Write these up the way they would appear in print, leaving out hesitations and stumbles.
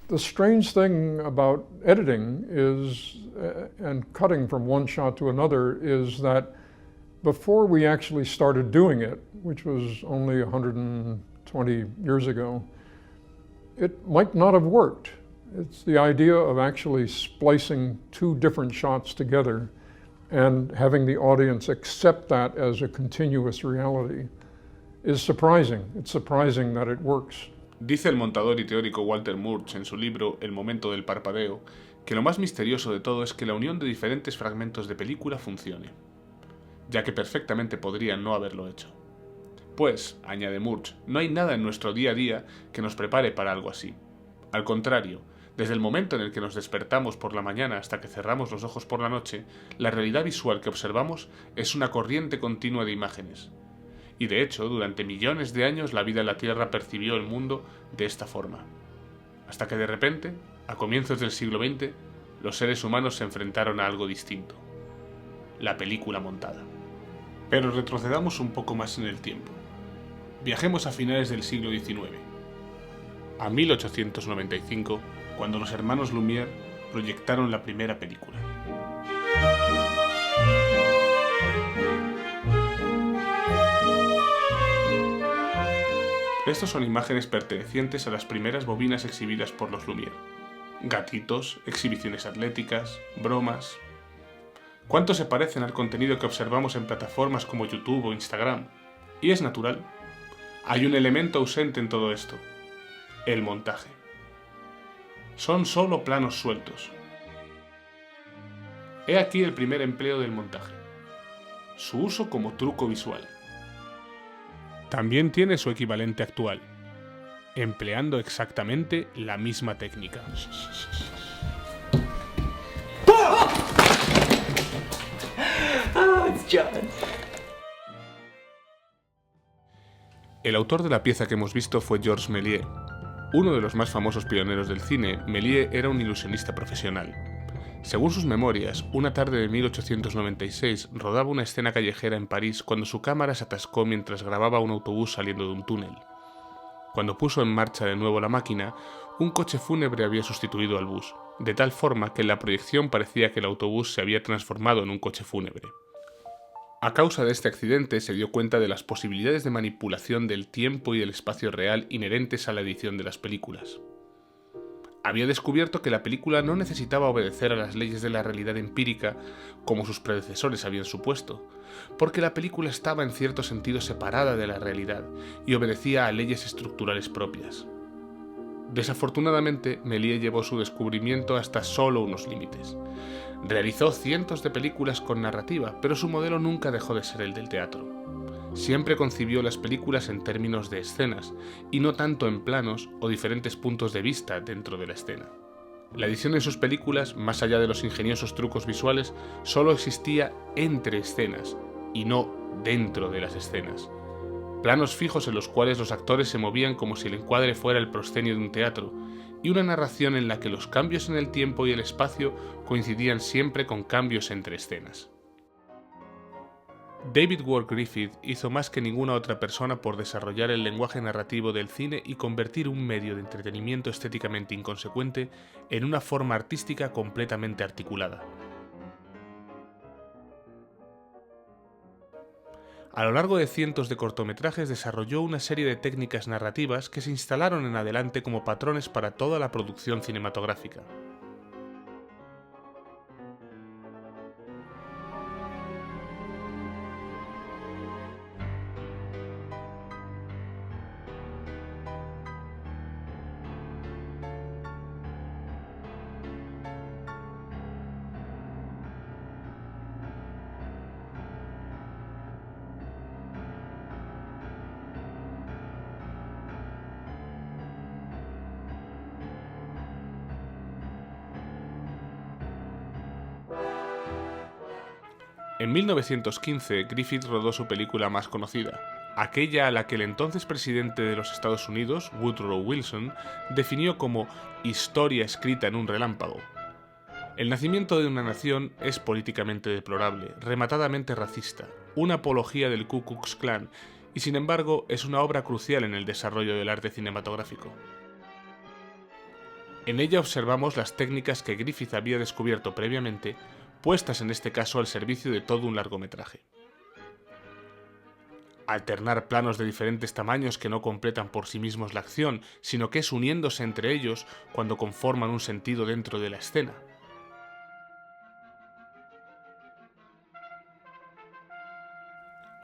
The strange thing about editing is, and cutting from one shot to another, is that before we actually started doing it, which was only 120 years ago, it might not have worked. It's the idea of actually splicing two different shots together and having the audience accept that as a continuous reality is surprising. It's surprising that it works. Dice el montador y teórico Walter Murch en su libro El momento del parpadeo que lo más misterioso de todo es que la unión de diferentes fragmentos de película funcione, ya que perfectamente podrían no haberlo hecho. Pues, añade Murch, no hay nada en nuestro día a día que nos prepare para algo así. Al contrario, desde el momento en el que nos despertamos por la mañana hasta que cerramos los ojos por la noche, la realidad visual que observamos es una corriente continua de imágenes. Y de hecho, durante millones de años la vida en la Tierra percibió el mundo de esta forma. Hasta que de repente, a comienzos del siglo XX, los seres humanos se enfrentaron a algo distinto. La película montada. Pero retrocedamos un poco más en el tiempo. Viajemos a finales del siglo XIX. A 1895, cuando los hermanos Lumière proyectaron la primera película. Estos son imágenes pertenecientes a las primeras bobinas exhibidas por los Lumière. Gatitos, exhibiciones atléticas, bromas. ¿Cuánto se parecen al contenido que observamos en plataformas como YouTube o Instagram? Y es natural. Hay un elemento ausente en todo esto: el montaje. Son solo planos sueltos. He aquí el primer empleo del montaje. Su uso como truco visual. También tiene su equivalente actual, empleando exactamente la misma técnica. El autor de la pieza que hemos visto fue Georges Méliès. Uno de los más famosos pioneros del cine, Méliès era un ilusionista profesional. Según sus memorias, una tarde de 1896 rodaba una escena callejera en París cuando su cámara se atascó mientras grababa un autobús saliendo de un túnel. Cuando puso en marcha de nuevo la máquina, un coche fúnebre había sustituido al bus, de tal forma que en la proyección parecía que el autobús se había transformado en un coche fúnebre. A causa de este accidente se dio cuenta de las posibilidades de manipulación del tiempo y del espacio real inherentes a la edición de las películas. Había descubierto que la película no necesitaba obedecer a las leyes de la realidad empírica como sus predecesores habían supuesto, porque la película estaba en cierto sentido separada de la realidad y obedecía a leyes estructurales propias. Desafortunadamente, Méliès llevó su descubrimiento hasta solo unos límites. Realizó cientos de películas con narrativa, pero su modelo nunca dejó de ser el del teatro. Siempre concibió las películas en términos de escenas, y no tanto en planos o diferentes puntos de vista dentro de la escena. La edición en sus películas, más allá de los ingeniosos trucos visuales, solo existía entre escenas, y no dentro de las escenas. Planos fijos en los cuales los actores se movían como si el encuadre fuera el proscenio de un teatro, y una narración en la que los cambios en el tiempo y el espacio coincidían siempre con cambios entre escenas. David Ward Griffith hizo más que ninguna otra persona por desarrollar el lenguaje narrativo del cine y convertir un medio de entretenimiento estéticamente inconsecuente en una forma artística completamente articulada. A lo largo de cientos de cortometrajes desarrolló una serie de técnicas narrativas que se instalaron en adelante como patrones para toda la producción cinematográfica. En 1915, Griffith rodó su película más conocida, aquella a la que el entonces presidente de los Estados Unidos, Woodrow Wilson, definió como historia escrita en un relámpago. El nacimiento de una nación es políticamente deplorable, rematadamente racista, una apología del Ku Klux Klan, y sin embargo es una obra crucial en el desarrollo del arte cinematográfico. En ella observamos las técnicas que Griffith había descubierto previamente, puestas en este caso al servicio de todo un largometraje. Alternar planos de diferentes tamaños que no completan por sí mismos la acción, sino que es uniéndose entre ellos cuando conforman un sentido dentro de la escena.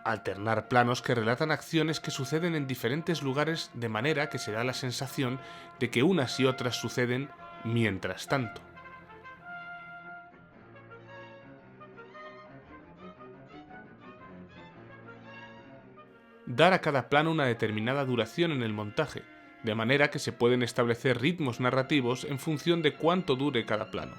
Alternar planos que relatan acciones que suceden en diferentes lugares de manera que se da la sensación de que unas y otras suceden mientras tanto. Dar a cada plano una determinada duración en el montaje, de manera que se pueden establecer ritmos narrativos en función de cuánto dure cada plano.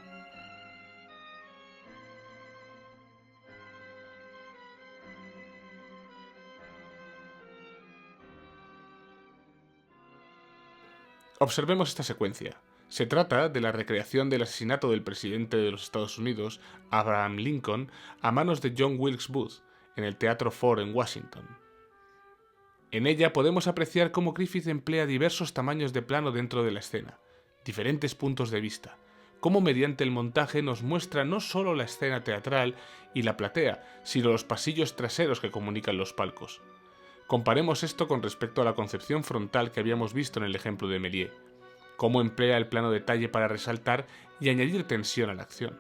Observemos esta secuencia. Se trata de la recreación del asesinato del presidente de los Estados Unidos, Abraham Lincoln, a manos de John Wilkes Booth, en el Teatro Ford en Washington. En ella podemos apreciar cómo Griffith emplea diversos tamaños de plano dentro de la escena, diferentes puntos de vista, cómo mediante el montaje nos muestra no solo la escena teatral y la platea, sino los pasillos traseros que comunican los palcos. Comparemos esto con respecto a la concepción frontal que habíamos visto en el ejemplo de Méliès, cómo emplea el plano detalle para resaltar y añadir tensión a la acción.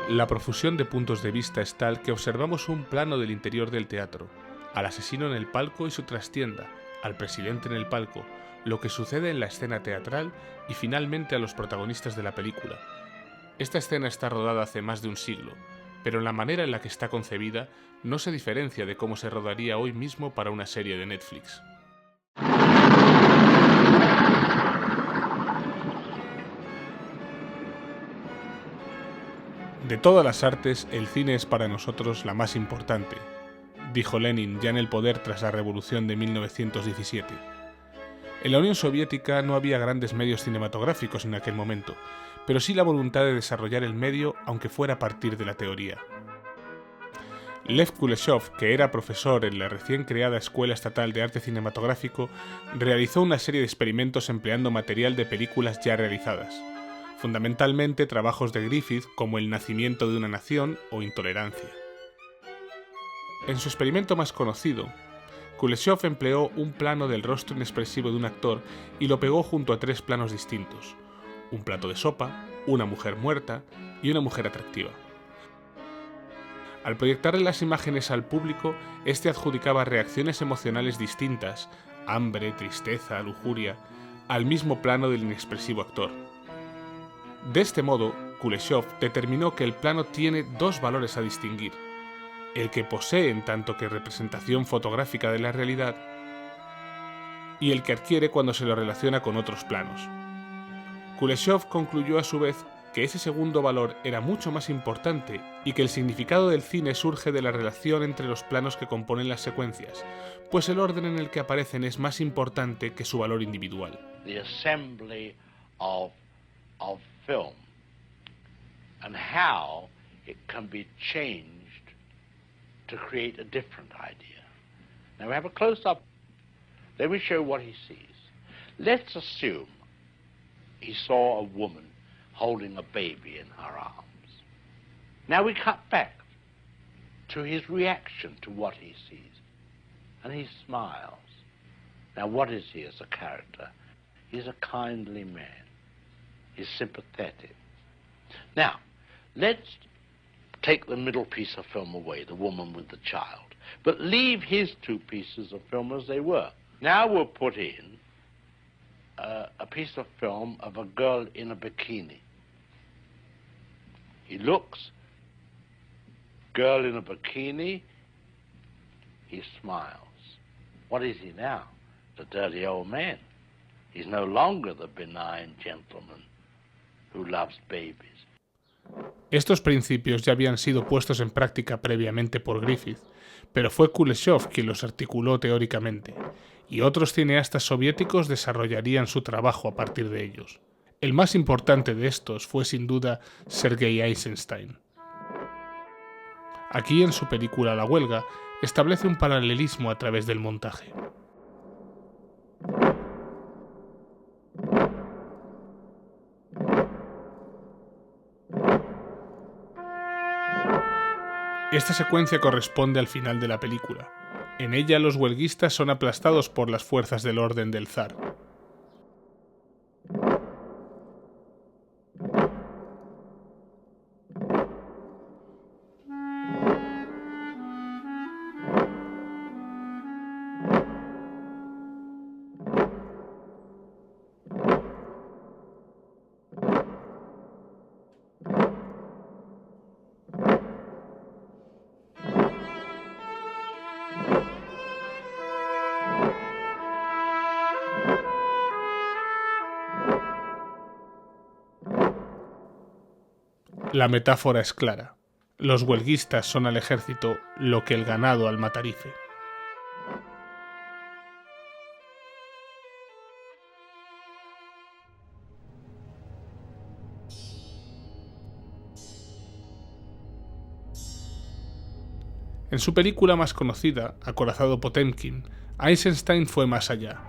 La profusión de puntos de vista es tal que observamos un plano del interior del teatro, al asesino en el palco y su trastienda, al presidente en el palco, lo que sucede en la escena teatral y finalmente a los protagonistas de la película. Esta escena está rodada hace más de un siglo, pero en la manera en la que está concebida no se diferencia de cómo se rodaría hoy mismo para una serie de Netflix. De todas las artes, el cine es para nosotros la más importante, dijo Lenin ya en el poder tras la Revolución de 1917. En la Unión Soviética no había grandes medios cinematográficos en aquel momento, pero sí la voluntad de desarrollar el medio, aunque fuera a partir de la teoría. Lev Kuleshov, que era profesor en la recién creada Escuela Estatal de Arte Cinematográfico, realizó una serie de experimentos empleando material de películas ya realizadas, fundamentalmente trabajos de Griffith como El nacimiento de una nación o Intolerancia. En su experimento más conocido, Kuleshov empleó un plano del rostro inexpresivo de un actor y lo pegó junto a tres planos distintos: un plato de sopa, una mujer muerta y una mujer atractiva. Al proyectarle las imágenes al público, este adjudicaba reacciones emocionales distintas, hambre, tristeza, lujuria, al mismo plano del inexpresivo actor. De este modo, Kuleshov determinó que el plano tiene dos valores a distinguir: el que posee en tanto que representación fotográfica de la realidad y el que adquiere cuando se lo relaciona con otros planos. Kuleshov concluyó a su vez que ese segundo valor era mucho más importante y que el significado del cine surge de la relación entre los planos que componen las secuencias, pues el orden en el que aparecen es más importante que su valor individual. The assembly of film and how it can be changed to create a different idea. Now we have a close-up. Let me show what he sees. Let's assume he saw a woman holding a baby in her arms. Now we cut back to his reaction to what he sees, and he smiles. Now what is he as a character? He's a kindly man. He's sympathetic. Now, let's take the middle piece of film away, the woman with the child, but leave his two pieces of film as they were. Now we'll put in a piece of film of a girl in a bikini. He looks, girl in a bikini, he smiles. What is he now? The dirty old man. He's no longer the benign gentleman who loves babies. Estos principios ya habían sido puestos en práctica previamente por Griffith, pero fue Kuleshov quien los articuló teóricamente, y otros cineastas soviéticos desarrollarían su trabajo a partir de ellos. El más importante de estos fue sin duda Sergei Eisenstein. Aquí, en su película La huelga, establece un paralelismo a través del montaje. Esta secuencia corresponde al final de la película. En ella los huelguistas son aplastados por las fuerzas del orden del zar. La metáfora es clara. Los huelguistas son al ejército lo que el ganado al matarife. En su película más conocida, Acorazado Potemkin, Eisenstein fue más allá.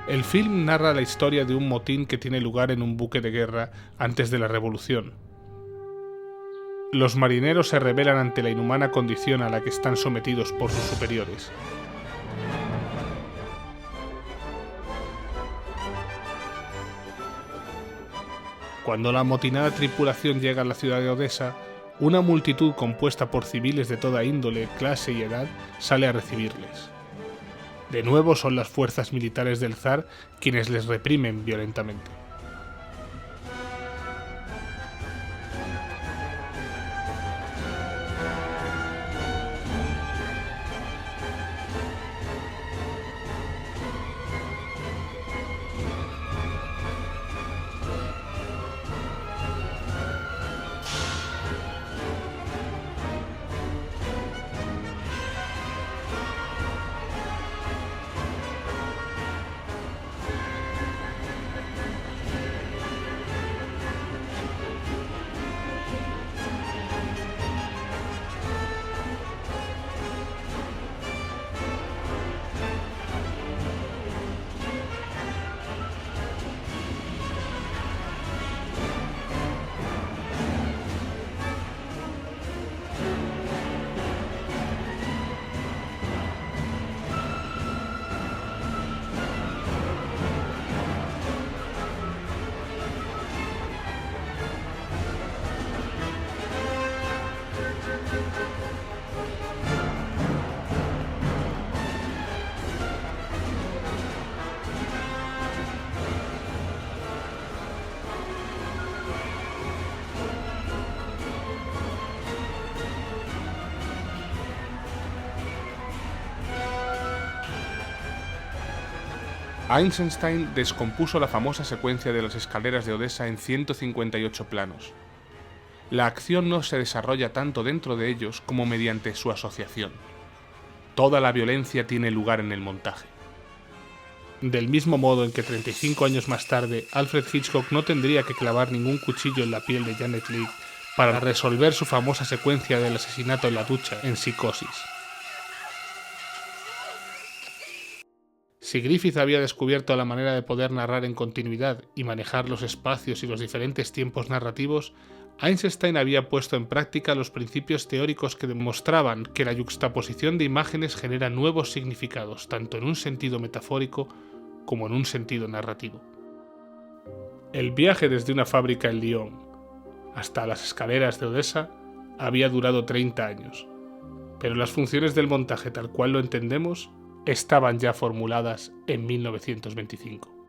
El film narra la historia de un motín que tiene lugar en un buque de guerra antes de la Revolución. Los marineros se rebelan ante la inhumana condición a la que están sometidos por sus superiores. Cuando la amotinada tripulación llega a la ciudad de Odessa, una multitud compuesta por civiles de toda índole, clase y edad sale a recibirles. De nuevo son las fuerzas militares del zar quienes les reprimen violentamente. Eisenstein descompuso la famosa secuencia de las escaleras de Odessa en 158 planos. La acción no se desarrolla tanto dentro de ellos como mediante su asociación. Toda la violencia tiene lugar en el montaje. Del mismo modo en que 35 años más tarde, Alfred Hitchcock no tendría que clavar ningún cuchillo en la piel de Janet Leigh para resolver su famosa secuencia del asesinato en la ducha en Psicosis. Si Griffith había descubierto la manera de poder narrar en continuidad y manejar los espacios y los diferentes tiempos narrativos, Eisenstein había puesto en práctica los principios teóricos que demostraban que la yuxtaposición de imágenes genera nuevos significados, tanto en un sentido metafórico como en un sentido narrativo. El viaje desde una fábrica en Lyon hasta las escaleras de Odessa había durado 30 años, pero las funciones del montaje tal cual lo entendemos estaban ya formuladas en 1925.